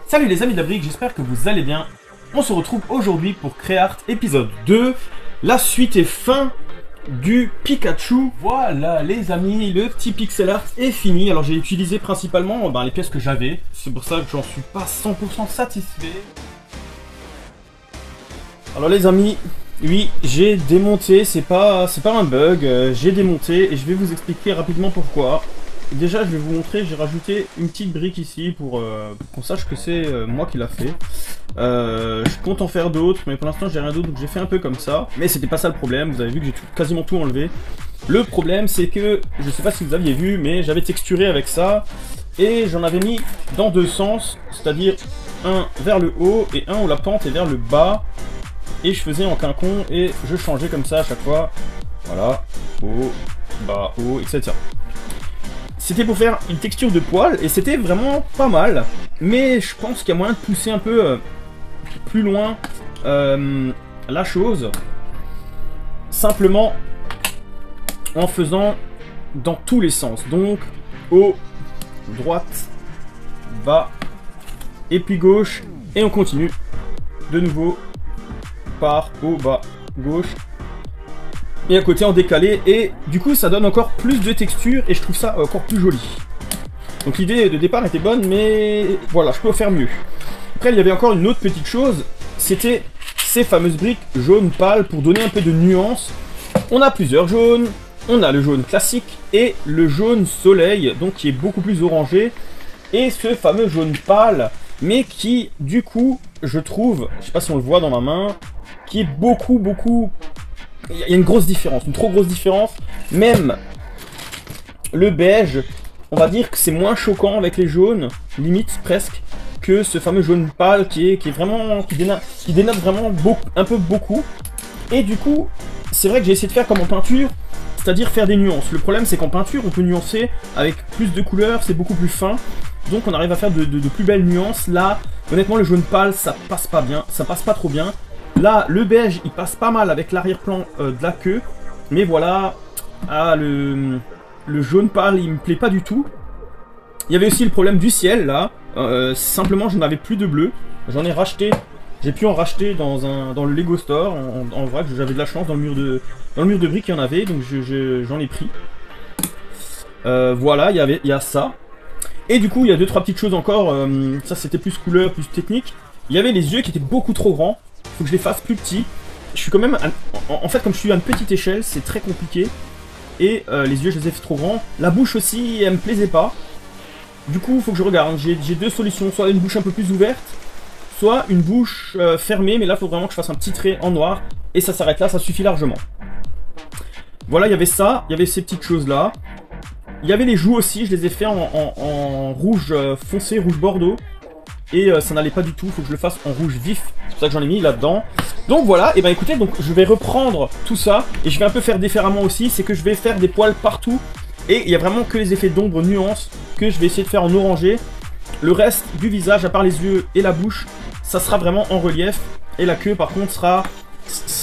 Salut les amis de la brique, j'espère que vous allez bien. On se retrouve aujourd'hui pour Créart épisode 2, la suite et fin du Pikachu. Voilà les amis, le petit pixel art est fini. Alors j'ai utilisé principalement les pièces que j'avais, c'est pour ça que j'en suis pas 100% satisfait. Alors les amis, oui, j'ai démonté, c'est pas un bug, j'ai démonté et je vais vous expliquer rapidement pourquoi. Déjà, je vais vous montrer, j'ai rajouté une petite brique ici pour qu'on sache que c'est moi qui l'a fait. Je compte en faire d'autres, mais pour l'instant j'ai rien d'autre, donc j'ai fait un peu comme ça. Mais c'était pas ça le problème, vous avez vu que j'ai quasiment tout enlevé. Le problème c'est que, je sais pas si vous aviez vu, mais j'avais texturé avec ça. Et j'en avais mis dans deux sens, c'est-à-dire un vers le haut et un où la pente est vers le bas. Et je faisais en quinconce et je changeais comme ça à chaque fois. Voilà, haut, bas, haut, etc. C'était pour faire une texture de poil et c'était vraiment pas mal. Mais je pense qu'il y a moyen de pousser un peu plus loin la chose. Simplement en faisant dans tous les sens. Donc haut, droite, bas, et puis gauche. Et on continue de nouveau par haut, bas, gauche. Et à côté en décalé, et du coup ça donne encore plus de texture et je trouve ça encore plus joli. Donc l'idée de départ était bonne, mais voilà, je peux faire mieux. Après il y avait encore une autre petite chose, c'était ces fameuses briques jaune pâle pour donner un peu de nuance. On a plusieurs jaunes, on a le jaune classique et le jaune soleil, donc qui est beaucoup plus orangé, et ce fameux jaune pâle, mais qui du coup, je trouve, je sais pas si on le voit dans ma main, qui est beaucoup il y a une grosse différence, une trop grosse différence. Même le beige, on va dire que c'est moins choquant avec les jaunes, limite presque, que ce fameux jaune pâle qui est vraiment, qui dénote vraiment beaucoup. Et du coup, c'est vrai que j'ai essayé de faire comme en peinture, c'est-à-dire faire des nuances. Le problème c'est qu'en peinture, on peut nuancer avec plus de couleurs, c'est beaucoup plus fin. Donc on arrive à faire de plus belles nuances. Là, honnêtement, le jaune pâle, ça passe pas bien, ça passe pas trop bien. Là, le beige, il passe pas mal avec l'arrière-plan de la queue. Mais voilà, le jaune pâle, il me plaît pas du tout. Il y avait aussi le problème du ciel, là. Simplement, je n'avais plus de bleu. J'en ai racheté. J'ai pu en racheter dans le Lego Store. En vrai, j'avais de la chance, dans le mur de briques, il y en avait. Donc, j'en ai pris. Voilà, il y a ça. Et du coup, il y a 2-3 petites choses encore. Ça, c'était plus couleur, plus technique. Il y avait les yeux qui étaient beaucoup trop grands. Faut que je les fasse plus petits. Je suis quand même... En fait, comme je suis à une petite échelle, c'est très compliqué. Et les yeux, je les ai fait trop grands. La bouche aussi, elle me plaisait pas. Du coup, faut que je regarde. J'ai deux solutions. Soit une bouche un peu plus ouverte, soit une bouche fermée. Mais là, il faut vraiment que je fasse un petit trait en noir. Et ça s'arrête là, ça suffit largement. Voilà, il y avait ça. Il y avait ces petites choses-là. Il y avait les joues aussi. Je les ai fait en rouge foncé, rouge bordeaux. Et ça n'allait pas du tout, faut que je le fasse en rouge vif. C'est pour ça que j'en ai mis là-dedans. Donc voilà, et ben écoutez, donc je vais reprendre tout ça. Et je vais un peu faire différemment aussi, c'est que je vais faire des poils partout. Et il y a vraiment que les effets d'ombre, nuances, que je vais essayer de faire en orangé. Le reste du visage, à part les yeux et la bouche, ça sera vraiment en relief. Et la queue par contre sera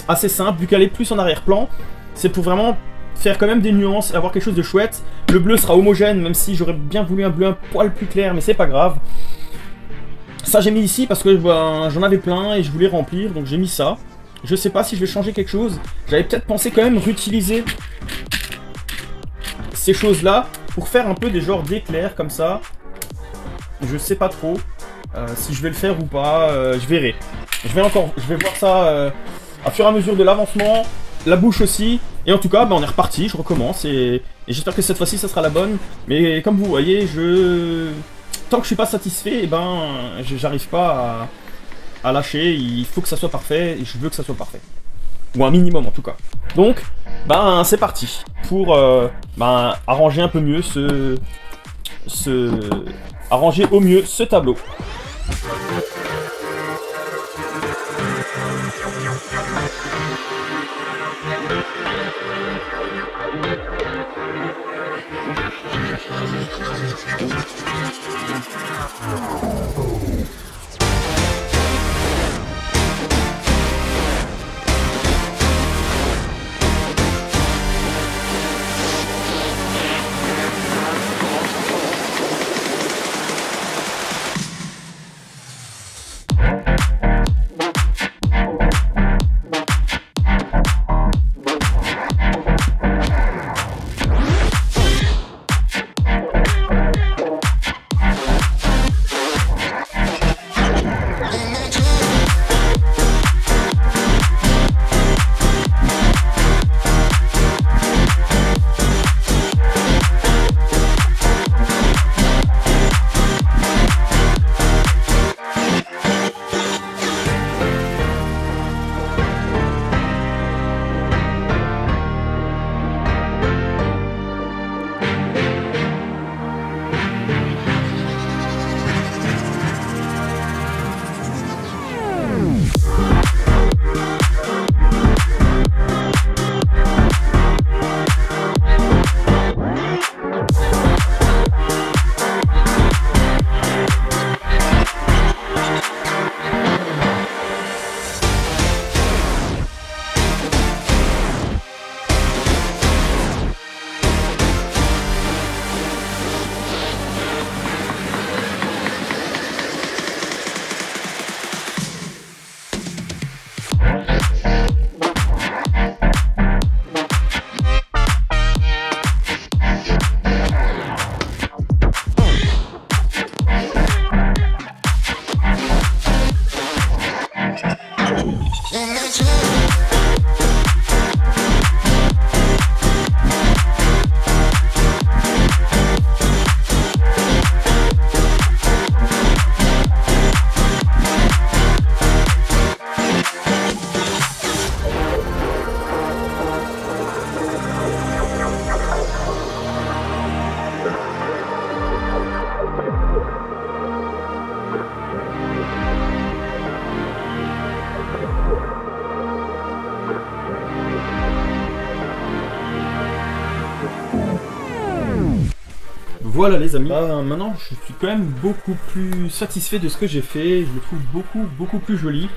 assez simple, vu qu'elle est plus en arrière-plan. C'est pour vraiment faire quand même des nuances et avoir quelque chose de chouette. Le bleu sera homogène, même si j'aurais bien voulu un bleu un poil plus clair, mais c'est pas grave. Ça j'ai mis ici parce que j'en avais plein et je voulais remplir, donc j'ai mis ça. Je sais pas si je vais changer quelque chose. J'avais peut-être pensé quand même réutiliser ces choses-là pour faire un peu des genres d'éclairs comme ça. Je sais pas trop si je vais le faire ou pas, je verrai. Je vais voir ça à fur et à mesure de l'avancement. La bouche aussi. Et en tout cas, on est reparti, je recommence et j'espère que cette fois-ci ça sera la bonne. Mais comme vous voyez, tant que je suis pas satisfait, j'arrive pas à lâcher. Il faut que ça soit parfait et je veux que ça soit parfait. Ou un minimum en tout cas. Donc, c'est parti pour arranger un peu mieux arranger au mieux ce tableau. voilà les amis, maintenant je suis quand même beaucoup plus satisfait de ce que j'ai fait, je le trouve beaucoup plus joli.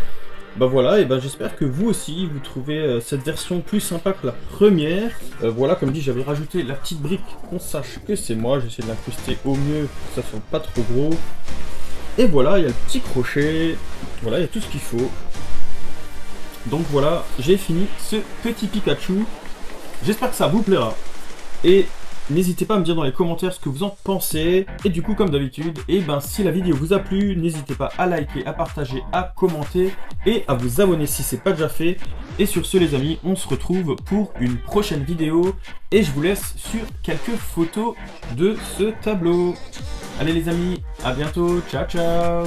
Bah voilà, et ben j'espère que vous aussi, vous trouvez cette version plus sympa que la première. Voilà, comme dit, j'avais rajouté la petite brique, qu'on sache que c'est moi, j'essaie de l'incruster au mieux, pour que ça soit pas trop gros. Et voilà, il y a le petit crochet, voilà, il y a tout ce qu'il faut. Donc voilà, j'ai fini ce petit Pikachu. J'espère que ça vous plaira. Et n'hésitez pas à me dire dans les commentaires ce que vous en pensez. Et du coup, comme d'habitude, et ben si la vidéo vous a plu, n'hésitez pas à liker, à partager, à commenter et à vous abonner si c'est pas déjà fait. Et sur ce les amis, on se retrouve pour une prochaine vidéo. Et je vous laisse sur quelques photos de ce tableau. Allez les amis, à bientôt, ciao ciao.